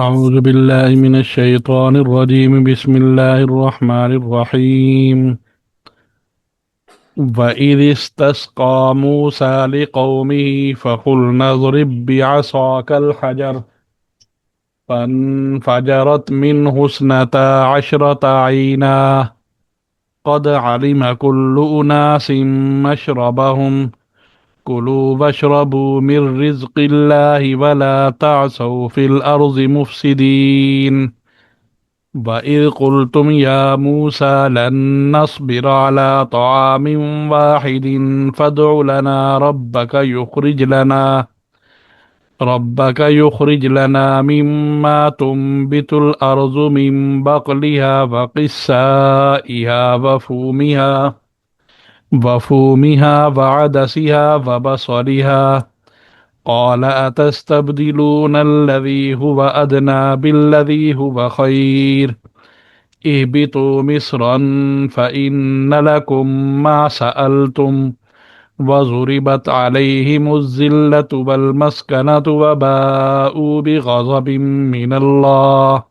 أعوذ بالله من الشيطان الرجيم بسم الله الرحمن الرحيم وإذ استسقى موسى لقومه فقلنا اضرب بعصاك الحجر فانفجرت منه اثنتا عشرة عينا قد علم كل أناس مشربهم كلوا واشربوا من رزق الله ولا تعثوا في الأرض مفسدين وَإِذْ قُلْتُمْ يَا مُوسَى لَن نَّصْبِرَ عَلَىٰ طَعَامٍ وَاحِدٍ فَادْعُ لَنَا رَبَّكَ يُخْرِجْ لَنَا مِمَّا تُنبِتُ الْأَرْضُ مِن بَقْلِهَا وَقِثَّائِهَا وَفُومِهَا وَعَدَسِهَا وَبَصَلِهَا قَالَ أَتَسْتَبْدِلُونَ الَّذِي هُوَ أَدْنَىٰ بِالَّذِي هُوَ خَيْرٌ اهبطوا مصرا فإن لكم ما سألتم وضربت عليهم الذلة والمسكنة وباءوا بغضب من الله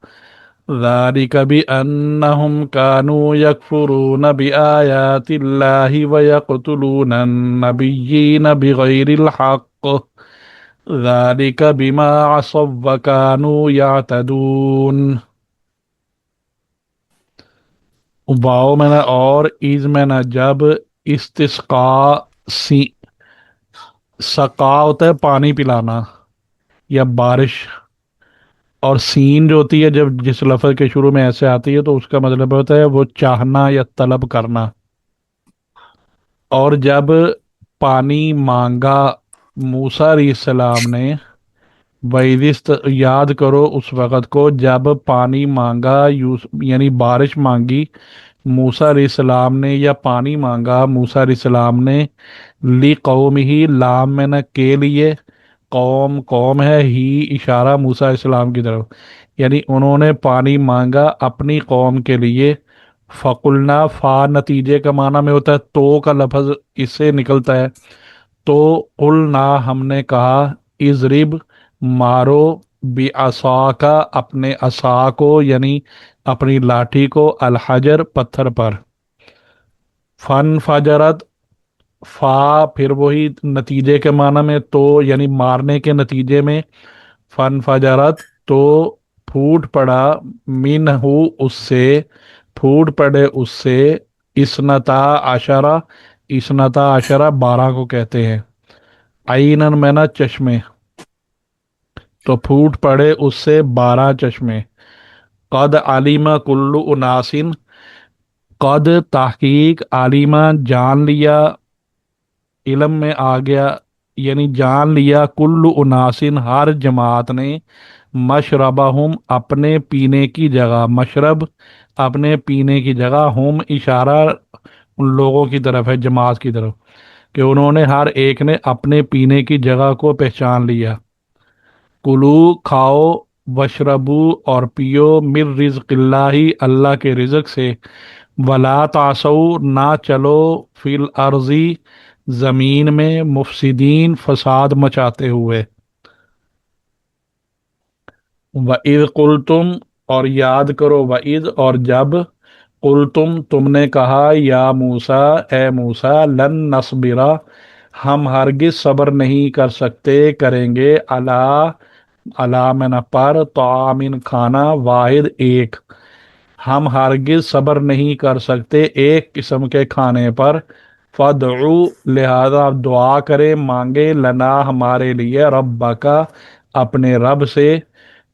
ذلك بأنهم كانوا يكفرون بآيات الله ويقتلون النبيين بغير الحق ذلك بما عصوا وكانوا يعتدون واو میں نے اور از میں نے جب استسقا سی سقا ہوتا ہے پانی پلانا یا بارش، اور سین جو ہوتی ہے جب جس لفظ کے شروع میں ایسے آتی ہے تو اس کا مطلب ہوتا ہے وہ چاہنا یا طلب کرنا۔ اور جب پانی مانگا موسیٰ علیہ السلام نے، وَإِذِ یاد کرو اس وقت کو جب پانی مانگا یعنی بارش مانگی موسیٰ علیہ السلام نے، یا پانی مانگا موسیٰ علیہ السلام نے، لی قوم ہی لام میں نہ کے لیے، قوم ہے ہی اشارہ موسیٰ علیہ السلام کی طرف، یعنی انہوں نے پانی مانگا اپنی قوم کے لیے۔ فقلنا فا نتیجے کا معنی میں ہوتا ہے تو کا لفظ اس سے نکلتا ہے، تو قلنا ہم نے کہا، اضرب مارو، بعصاکا اپنے عصا کو یعنی اپنی لاٹھی کو، الحجر پتھر پر، فن فجرت فا پھر وہی نتیجے کے معنی میں تو یعنی مارنے کے نتیجے میں، فن فجرت تو پھوٹ پڑا، من ہو اس سے، پھوٹ پڑے اس سے، اسنتا عشرہ، اسنتا عشرہ 12 کو کہتے ہیں، عینن میں نا چشمے، تو پھوٹ پڑے اس سے 12 چشمے، قد علیم کل اناسن، قد تحقیق، علیمہ جان لیا، علم میں آ گیا یعنی جان لیا، کل اناسن ہر جماعت نے، مشربہم اپنے پینے کی جگہ، مشرب اپنے پینے کی جگہ، ہم اشارہ ان لوگوں کی طرف ہے، جماعت کی طرف، کہ انہوں نے ہر ایک نے اپنے پینے کی جگہ کو پہچان لیا۔ کلو کھاؤ، وشربو اور پیو، من رزق اللہ اللہ کے رزق سے، ولا تعصو نہ چلو، فی الارضی زمین میں، مفسدین فساد مچاتے ہوئے۔ وَإِذْ قُلْتُمْ اور یاد کرو، وَإِذْ اور جب، قُلْتُمْ تم نے کہا، یا موسیٰ اے موسیٰ، لن نصبرا ہم ہرگز صبر نہیں کر سکتے کریں گے، علامن پر، طعام کھانا، واحد ایک، ہم ہرگز صبر نہیں کر سکتے ایک قسم کے کھانے پر، فادعو لہذا دعا کرے مانگے، لنا ہمارے لیے، ربکا اپنے رب سے،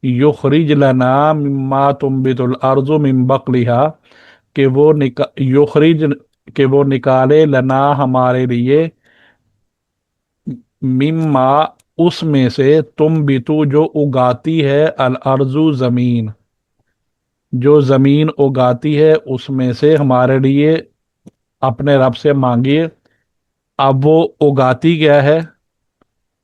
یخرج لنا مما تنبت الارض من بقلها کہ وہ نکالے لنا ہمارے لیے، مما اس میں سے، تنبتو جو اگاتی ہے، الارض زمین جو زمین اگاتی ہے اس میں سے ہمارے لیے اپنے رب سے مانگیے۔ اب وہ اگاتی کیا ہے؟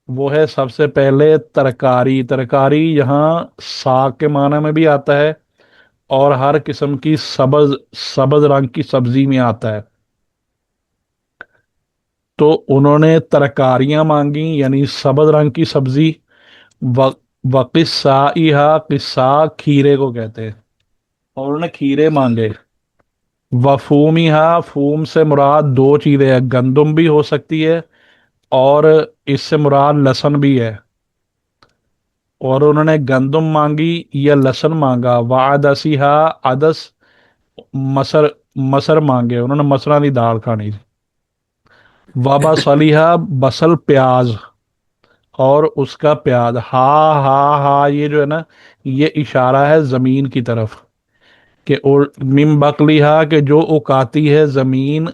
وہ ہے سب سے پہلے ترکاری، ترکاری یہاں ساگ کے معنی میں بھی آتا ہے اور ہر قسم کی سبز رنگ کی سبزی میں آتا ہے، تو انہوں نے ترکاریاں مانگی یعنی سبز رنگ کی سبزی، वक़िस्साइहा, किस्सा खीरे को कहते हैं, और उन्होंने खीरे मांगे। वफूमिहा, फूम से मुराद दो चीजें हैं, गंदुम भी हो सकती है और इससे मुराद लहसुन भी है। और उन्होंने गंदुम मांगी या लहसुन मांगा। वादसिहा, अदस मसर, मसर मांगे, उन्होंने मसरा की दाल खानी थी। वाबा सलीहा, बसल प्याज, और उसका प्याज। हा हा हा, ये जो है ना, ये इशारा है जमीन की तरफ कि और मिम बकलिहा, के जो उगाती है जमीन।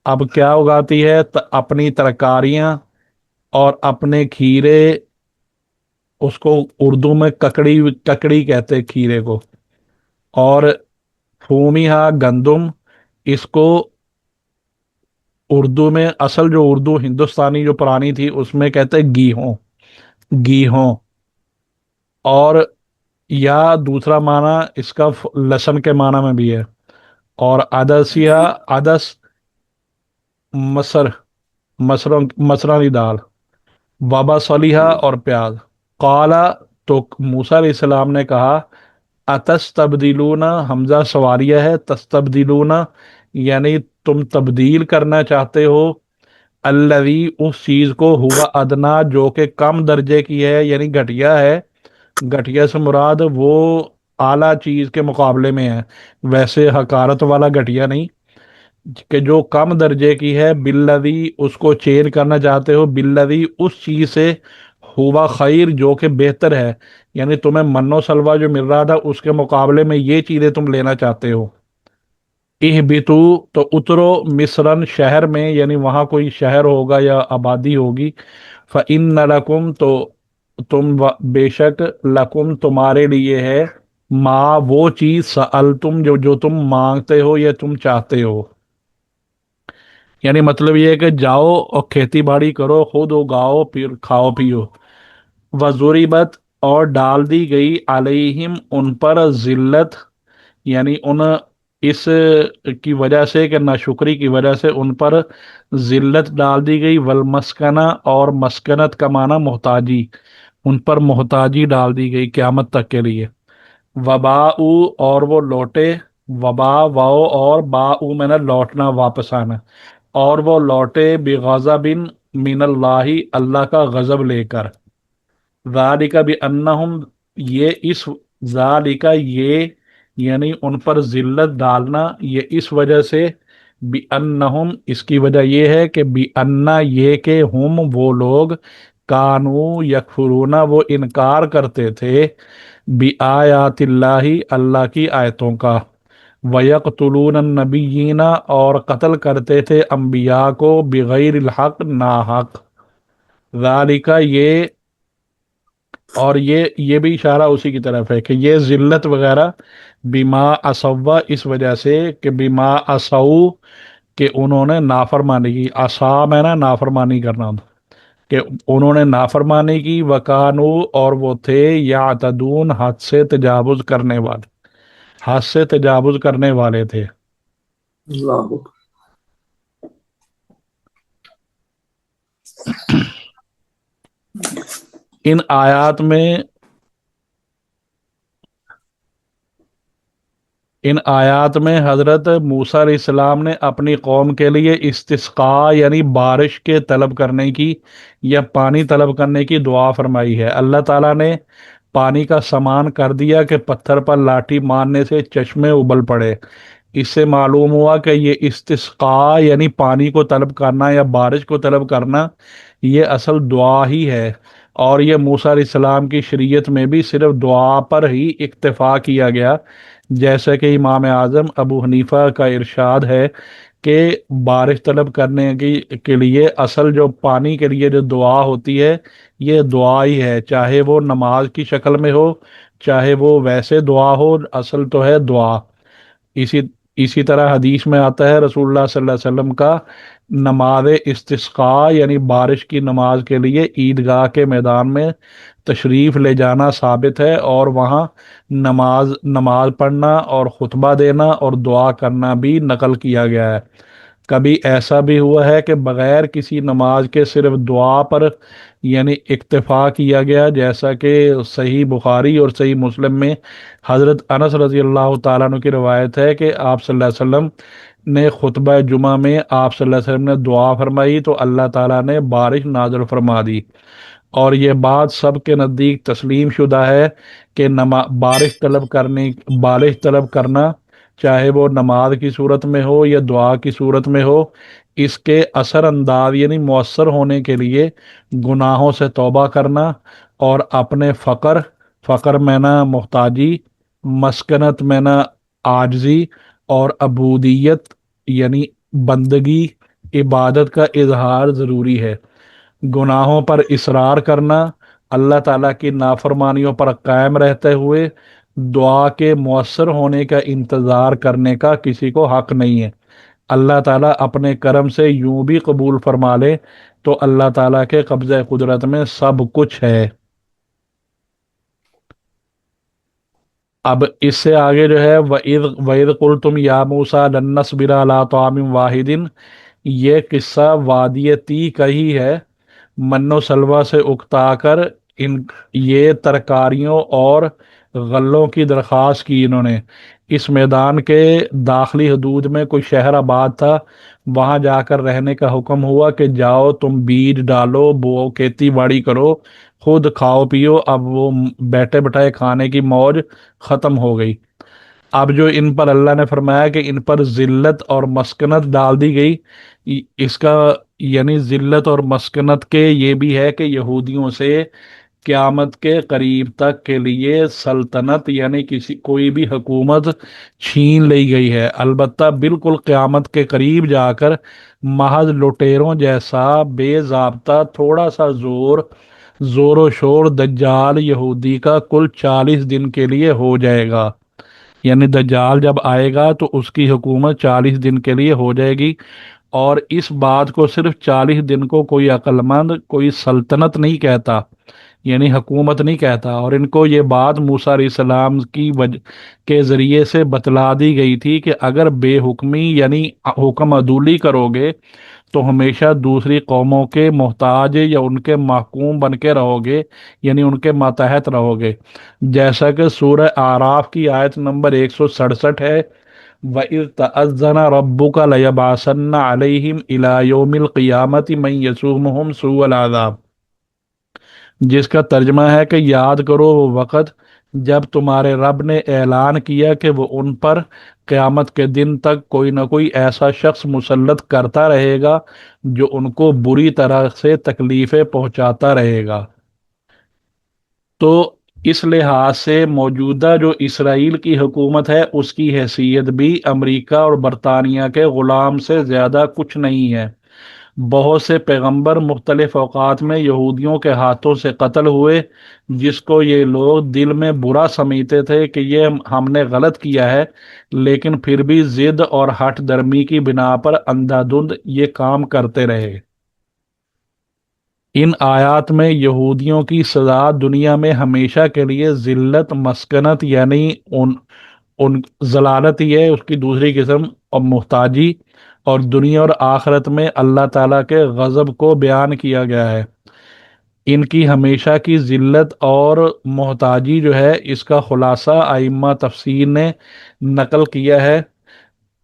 अब क्या उगाती है? अपनी तरकारियां और अपने खीरे। उसको उर्दू में ककड़ी, ककड़ी कहते हैं खीरे को। और फूमिहा, गंदुम, इसको उर्दू में, असल जो उर्दू हिंदुस्तानी जो पुरानी थी उसमें कहते हैं गेहूं, गेहूं। और या दूसरा माना इसका लसन के माना में भी है। और अदसिया, अदस मसर, मसरों, मसरा की दाल। वाबा सलीहा, और प्याज। काला, तो मूसा अलैहिस्सलाम ने कहा, अतस्तब्दिलूना, हमजा सवारिया है, तस्तब्दिलूना यानी तुम तब्दील करना चाहते हो, अल्लवी, उस चीज को, हुआ अदना, जो कि कम दर्जे की है यानी घटिया है। घटिया से मुराद वो आला चीज के मुकाबले में है, वैसे हकारत वाला घटिया नहीं, कि जो कम दर्जे की है। बिल्लवी, उसको चेंज करना चाहते हो, बिल्लवी, उस चीज से, हुआ खैर, जो कि बेहतर है। यानी तुम्हें मन्नो सलवा जो मिल रहा था उसके मुकाबले में ये चीजें तुम लेना चाहते हो। इहबितू, तो उतरो, मिस्रन, शहर में, यानी वहां कोई शहर होगा या आबादी होगी। फ़इन्न लकुम, तो बेशक, लकुम, तुम्हारे लिए है, माँ, वो चीज, सअल तुम, जो तुम मांगते हो या तुम चाहते हो। यानी मतलब ये है कि जाओ और खेती बाड़ी करो, खुद उगाओ, फिर खाओ पियो। वज़ुरिबत, और डाल दी गई, अलैहिम, उन पर, जिल्लत, यानी उन, इस की वजह से, कि नाशुक्री की वजह से उन पर जिल्लत डाल दी गई। वल मस्कना, और मस्कनत का माना मोहताजी, उन पर मोहताजी डाल दी गई क्यामत तक के लिए। वबाऊ, और वो लौटे। वबा, वाओ, और बाऊ में ना लौटना, वापस आना। और वो लौटे बिगज़बिन मिनल्लाहि, अल्लाह का गजब लेकर। ज़ालिका भी अन्नहुम, ये इस, ज़ालिका ये, यानी उन पर जिल्लत डालना, ये इस वजह से, बि अन्नहुम, इसकी वजह ये है कि बि अन्ना, ये के हुम, वो लोग, कानू यकफुरूना, वो इनकार करते थे, बि आयातिल्लाही, अल्लाह की आयतों का। वयक़तुलून नबीयीना, और कत्ल करते थे अंबिया को, बिगैर हक, ना हक। ज़ालिका ये, और ये भी इशारा उसी की तरफ है कि ये जिल्लत वगैरह, बीमा असव्वा, इस वजह से कि बीमा असऊ, कि उन्होंने नाफरमानी की। असाम है ना, नाफरमानी करना, कि उन्होंने नाफरमानी की। वकानू, और वो थे, यातदून, हद से तजावुज करने वाले, हद से तजावुज करने वाले थे। अल्लाह। इन आयात में, इन आयात में हजरत मूसा अलैहिस्सलाम ने अपनी कौम के लिए इस्तिस्का, यानी बारिश के तलब करने की या पानी तलब करने की दुआ फरमाई है। अल्लाह ताला ने पानी का समान कर दिया कि पत्थर पर लाठी मारने से चश्मे उबल पड़े। इससे मालूम हुआ कि ये इस्तिस्का, यानी पानी को तलब करना या बारिश को तलब करना, ये असल दुआ ही है। और ये मूसा अलैहिस्सलाम की शरीयत में भी सिर्फ दुआ पर ही इक्तफा किया गया। जैसे कि इमाम आज़म अबू हनीफा का इरशाद है कि बारिश तलब करने की के लिए असल जो पानी के लिए जो दुआ होती है, ये दुआ ही है, चाहे वो नमाज की शक्ल में हो, चाहे वो वैसे दुआ हो, असल तो है दुआ। इसी इसी तरह हदीस में आता है रसूलुल्लाह सल्लल्लाहु अलैहि वसल्लम का, नमाज इस्तिस्का, यानी बारिश की नमाज के लिए ईदगाह के मैदान में तशरीफ ले जाना साबित है, और वहाँ नमाज नमाज पढ़ना और खुतबा देना और दुआ करना भी नकल किया गया है। कभी ऐसा भी हुआ है कि बगैर किसी नमाज के सिर्फ दुआ पर یعنی اکتفا کیا گیا، جیسا کہ صحیح بخاری اور صحیح مسلم میں حضرت انس رضی اللہ تعالیٰ عنہ کی روایت ہے کہ آپ صلی اللہ علیہ وسلم نے خطبہ جمعہ میں آپ صلی اللہ علیہ وسلم نے دعا فرمائی تو اللہ تعالیٰ نے بارش نازل فرما دی، اور یہ بات سب کے نزدیک تسلیم شدہ ہے کہ بارش طلب کرنا، چاہے وہ نماز کی صورت میں ہو یا دعا کی صورت میں ہو، اس کے اثر انداز یعنی مؤثر ہونے کے لیے گناہوں سے توبہ کرنا، اور اپنے فقر میں نہ محتاجی، مسکنت میں نہ عاجزی، اور عبودیت یعنی بندگی عبادت کا اظہار ضروری ہے۔ گناہوں پر اصرار کرنا، اللہ تعالیٰ کی نافرمانیوں پر قائم رہتے ہوئے دعا کے مؤثر ہونے کا انتظار کرنے کا کسی کو حق نہیں ہے۔ اللہ تعالیٰ اپنے کرم سے یوں بھی قبول فرما لے تو اللہ تعالیٰ کے قبضہ قدرت میں سب کچھ ہے۔ اب اس سے آگے جو ہے وَإِذْ قُلْتُمْ يَا مُوسَىٰ لَن نَّصْبِرَ عَلَىٰ طَعَامٍ وَاحِدٍ، یہ قصہ وادی تی کا ہی ہے۔ من و سلوہ سے اکتا کر ان یہ ترکاریوں اور غلوں کی درخواست کی انہوں نے۔ اس میدان کے داخلی حدود میں کوئی شہر آباد تھا، وہاں جا کر رہنے کا حکم ہوا کہ جاؤ تم بیج ڈالو، بو کھیتی باڑی کرو، خود کھاؤ پیو۔ اب وہ بیٹھے بٹھائے کھانے کی موج ختم ہو گئی۔ اب جو ان پر اللہ نے فرمایا کہ ان پر ذلت اور مسکنت ڈال دی گئی، اس کا یعنی ذلت اور مسکنت کے یہ بھی ہے کہ یہودیوں سے قیامت کے قریب تک کے لیے سلطنت یعنی کوئی بھی حکومت چھین لی گئی ہے، البتہ بالکل قیامت کے قریب جا کر محض لٹیروں جیسا بے ضابطہ تھوڑا سا زور و شور دجال یہودی کا کل 40 دن کے لیے ہو جائے گا۔ یعنی دجال جب آئے گا تو اس کی حکومت 40 دن کے لیے ہو جائے گی، اور اس بات کو صرف 40 دن کو کوئی عقل مند کوئی سلطنت نہیں کہتا، یعنی حکومت نہیں کہتا، اور ان کو یہ بات موسیٰ علیہ السلام کے ذریعے سے بتلا دی گئی تھی کہ اگر بے حکمی یعنی حکم عدولی کرو گے تو ہمیشہ دوسری قوموں کے محتاج یا ان کے محکوم بن کے رہو گے، یعنی ان کے ماتحت رہو گے، جیسا کہ سورہ اعراف کی آیت نمبر 167 ہے، وَإِذْ تَأَذَّنَ رَبُّكَ لَيَبْعَثَنَّ عَلَيْهِمْ إِلَى يَوْمِ الْقِيَامَةِ مَن يَسُومُهُمْ سُوءَ الْعَذَابِ، جس کا ترجمہ ہے کہ یاد کرو وہ وقت جب تمہارے رب نے اعلان کیا کہ وہ ان پر قیامت کے دن تک کوئی نہ کوئی ایسا شخص مسلط کرتا رہے گا جو ان کو بری طرح سے تکلیفیں پہنچاتا رہے گا۔ تو اس لحاظ سے موجودہ جو اسرائیل کی حکومت ہے اس کی حیثیت بھی امریکہ اور برطانیہ کے غلام سے زیادہ کچھ نہیں ہے۔ بہت سے پیغمبر مختلف اوقات میں یہودیوں کے ہاتھوں سے قتل ہوئے، جس کو یہ لوگ دل میں برا سمجھتے تھے کہ یہ ہم نے غلط کیا ہے، لیکن پھر بھی ضد اور ہٹ درمی کی بنا پر اندھا دھند یہ کام کرتے رہے۔ ان آیات میں یہودیوں کی سزا دنیا میں ہمیشہ کے لیے ذلت، مسکنت یعنی ان ضلالت ہی ہے، اس کی دوسری قسم اور محتاجی، اور دنیا اور آخرت میں اللہ تعالیٰ کے غضب کو بیان کیا گیا ہے۔ ان کی ہمیشہ کی ذلت اور محتاجی جو ہے اس کا خلاصہ ائمہ تفسیر نے نقل کیا ہے،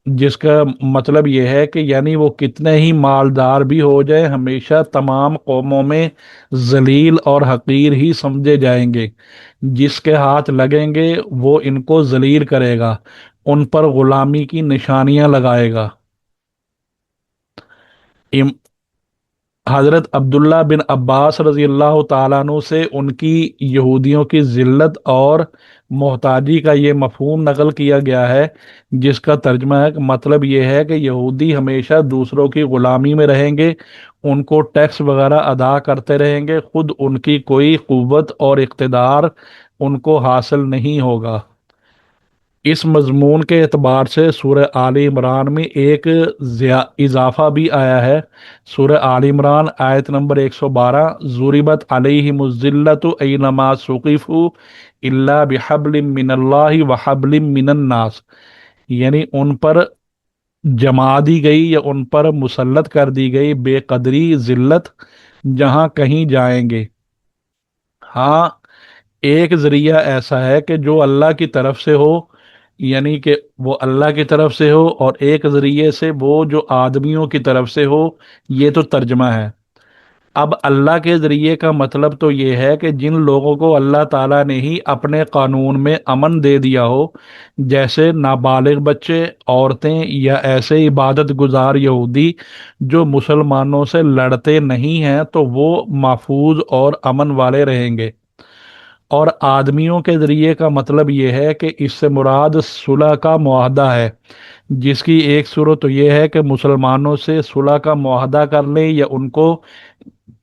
جس کا مطلب یہ ہے کہ یعنی وہ کتنے ہی مالدار بھی ہو جائیں ہمیشہ تمام قوموں میں ذلیل اور حقیر ہی سمجھے جائیں گے، جس کے ہاتھ لگیں گے وہ ان کو ذلیل کرے گا، ان پر غلامی کی نشانیاں لگائے گا۔ حضرت عبداللہ بن عباس رضی اللہ تعالیٰ عنہ سے ان کی یہودیوں کی ذلت اور محتاجی کا یہ مفہوم نقل کیا گیا ہے، جس کا ترجمہ ہے کہ مطلب یہ ہے کہ یہودی ہمیشہ دوسروں کی غلامی میں رہیں گے، ان کو ٹیکس وغیرہ ادا کرتے رہیں گے، خود ان کی کوئی قوت اور اقتدار ان کو حاصل نہیں ہوگا۔ اس مضمون کے اعتبار سے سورہ آل عمران میں ایک اضافہ بھی آیا ہے۔ سورہ آل عمران آیت نمبر 112، ضُرِبَتْ عَلَيْهِمُ الذِّلَّةُ أَيْنَمَا ثُقِفُوا إِلَّا بِحَبْلٍ مِّنَ اللَّهِ وَحَبْلٍ مِّنَ النَّاسِ، یعنی ان پر जमा दी गई या उन पर मुसल्लत कर दी गई बेकदरी जिल्लत जहां कहीं जाएंगे। हाँ, एक जरिया ऐसा है कि जो अल्लाह की तरफ से हो, यानी कि वो अल्लाह की तरफ से हो, और एक जरिए से वो जो आदमियों की तरफ से हो। ये तो तर्जमा है। अब अल्लाह के जरिए का मतलब तो ये है कि जिन लोगों को अल्लाह ताला ने ही अपने कानून में अमन दे दिया हो, जैसे नाबालिग बच्चे, औरतें, या ऐसे इबादत गुजार यहूदी जो मुसलमानों से लड़ते नहीं हैं, तो वो महफूज और अमन वाले रहेंगे। और आदमियों के जरिए का मतलब ये है कि इससे मुराद सुलह का मुआहदा है, जिसकी एक सूरत तो ये है कि मुसलमानों से सुलह का मुआहदा कर लें या उनको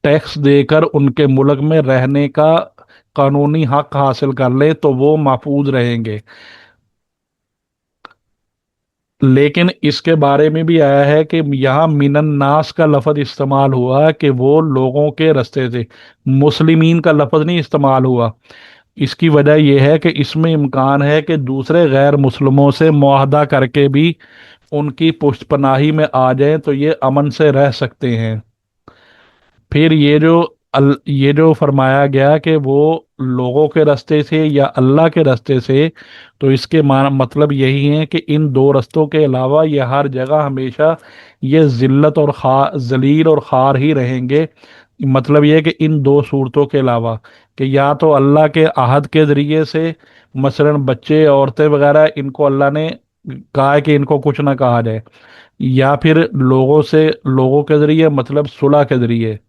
टैक्स देकर उनके मुल्क में रहने का कानूनी हक हासिल कर लें, तो वो महफूज रहेंगे। लेकिन इसके बारे में भी आया है कि यहाँ मिनन नास का लफ्ज़ इस्तेमाल हुआ कि वो लोगों के रस्ते से, मुस्लिमीन का लफ्ज़ नहीं इस्तेमाल हुआ। इसकी वजह यह है कि इसमें इम्कान है कि दूसरे गैर मुस्लिमों से मुआहदा करके भी उनकी पुष्टपनाही में आ जाएं, तो ये अमन से रह सकते हैं। फिर ये जो फरमाया गया कि वो लोगों के रास्ते से या अल्लाह के रास्ते से, तो इसके मतलब यही है कि इन दो रास्तों के अलावा ये हर जगह हमेशा ये जिल्लत और जलील और खार ही रहेंगे। मतलब ये है कि इन दो सूरतों के अलावा, कि या तो अल्लाह के अहद के जरिए से, मसलन बच्चे, औरतें वगैरह, इनको अल्लाह ने कहा है कि इनको कुछ ना कहा जाए, या फिर लोगों के जरिए, मतलब सुलह के जरिए।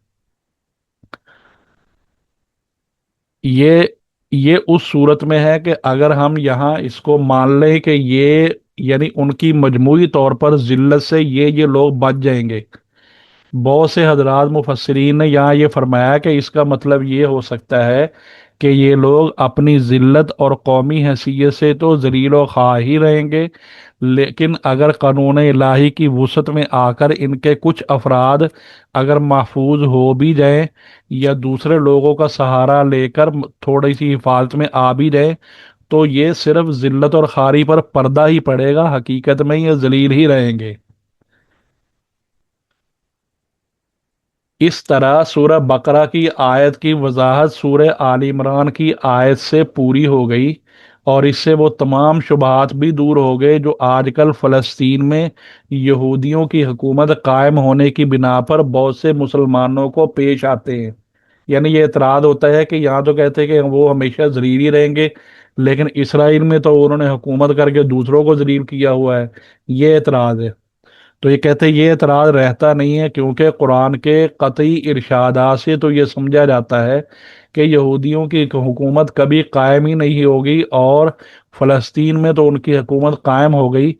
ये ये उस सूरत में है कि अगर हम यहाँ इसको मान लें कि ये, यानी उनकी मजमूई तौर पर जिल्लत से ये लोग बच जाएंगे। बहुत से हजरात मुफस्सिरीन ने यहाँ ये फरमाया कि इसका मतलब ये हो सकता है कि ये लोग अपनी जिल्लत और कौमी हैसियत से तो जलील व ख़ार ही रहेंगे, लेकिन अगर कानून इलाही की वुसअत में आकर इनके कुछ अफराद अगर महफूज हो भी जाएं, या दूसरे लोगों का सहारा लेकर थोड़ी सी हिफाजत में आ भी जाए, तो ये सिर्फ जिल्लत और खारी पर पर्दा ही पड़ेगा, हकीकत में ये जलील ही रहेंगे। इस तरह सूरह बकरा की आयत की वजाहत सूरह आल इमरान की आयत से पूरी हो गई, और इससे वो तमाम शुबहात भी दूर हो गए जो आजकल फ़लस्तीन में यहूदियों की हुकूमत कायम होने की बिना पर बहुत से मुसलमानों को पेश आते हैं। यानी ये एतराज़ होता है कि यहाँ तो कहते हैं कि वो हमेशा जलील ही रहेंगे, लेकिन इसराइल में तो उन्होंने हुकूमत करके दूसरों को जलील किया हुआ है। ये एतराज़ है। तो ये कहते हैं ये एतराज़ रहता नहीं है, क्योंकि कुरान के कतई इरशादात से तो ये समझा जाता है कि यहूदियों की हुकूमत कभी कायम ही नहीं होगी, और फ़लस्तीन में तो उनकी हुकूमत कायम हो गई।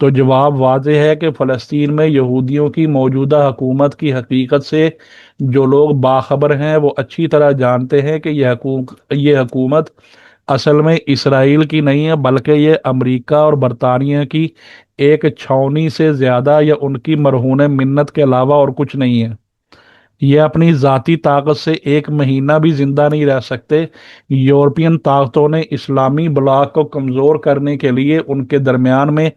तो जवाब वाज़ेह है कि फ़लस्तीन में यहूदियों की मौजूदा हुकूमत की हकीकत से जो लोग बाखबर हैं वो अच्छी तरह जानते हैं कि ये हुकूमत असल में इसराइल की नहीं है, बल्कि ये अमेरिका और बरतानिया की एक छावनी से ज्यादा या उनकी मरहून मिन्नत के अलावा और कुछ नहीं है। ये अपनी जाती ताकत से एक महीना भी जिंदा नहीं रह सकते। यूरोपियन ताकतों ने इस्लामी ब्लॉक को कमज़ोर करने के लिए उनके दरमियान में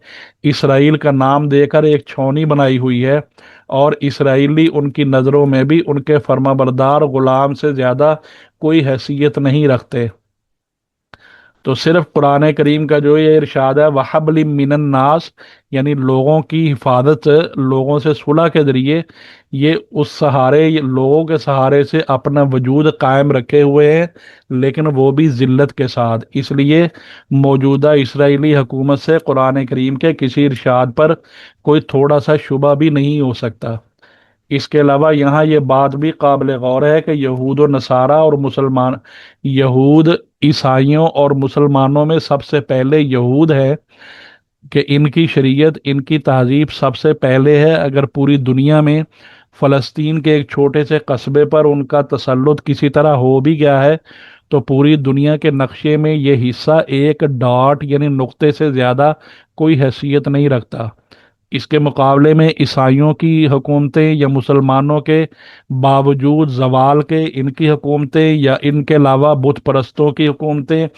इसराइल का नाम देकर एक छावनी बनाई हुई है, और इसराइली उनकी नज़रों में भी उनके फर्माबरदार गुलाम से ज़्यादा कोई हैसियत नहीं रखते। तो सिर्फ कुरान करीम का जो ये इरशाद है, वहबलिम मिनन नास, यानी लोगों की हिफाजत, लोगों से सुलह के जरिए ये उस सहारे, ये लोगों के सहारे से अपना वजूद कायम रखे हुए हैं, लेकिन वो भी जिल्लत के साथ। इसलिए मौजूदा इसराइली हुकूमत से कुरान करीम के किसी इरशाद पर कोई थोड़ा सा शुबा भी नहीं हो सकता। इसके अलावा यहाँ ये बात भी काबिल गौर है कि यहूद और नसारा और मुसलमान, यहूद ईसाइयों और मुसलमानों में सबसे पहले यहूद है, कि इनकी शरीयत, इनकी तहजीब सबसे पहले है। अगर पूरी दुनिया में फ़लस्तीन के एक छोटे से कस्बे पर उनका तसल्लुत किसी तरह हो भी गया है, तो पूरी दुनिया के नक्शे में ये हिस्सा एक डॉट यानी नुक्ते से ज़्यादा कोई हैसियत नहीं रखता। इसके मुकाबले में ईसाइयों की हुकूमतें या मुसलमानों के बावजूद ज़वाल के इनकी हुकूमतें, या इनके अलावा बुत परस्तों की हुकूमतें,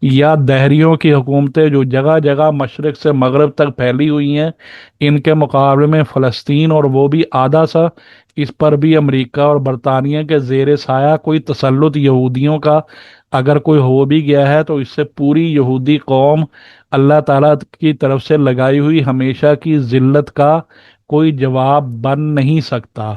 या दहरियों की हुकूमतें जो जगह जगह मशरक़ से मगरब तक फैली हुई हैं, इनके मुकाबले में फ़लस्तीन, और वो भी आधा सा, इस पर भी अमेरिका और बरतानिया के ज़ेर साया कोई तसल्लुत यहूदियों का अगर कोई हो भी गया है, तो इससे पूरी यहूदी कौम अल्लाह ताला की तरफ से लगाई हुई हमेशा की जिल्लत का कोई जवाब बन नहीं सकता।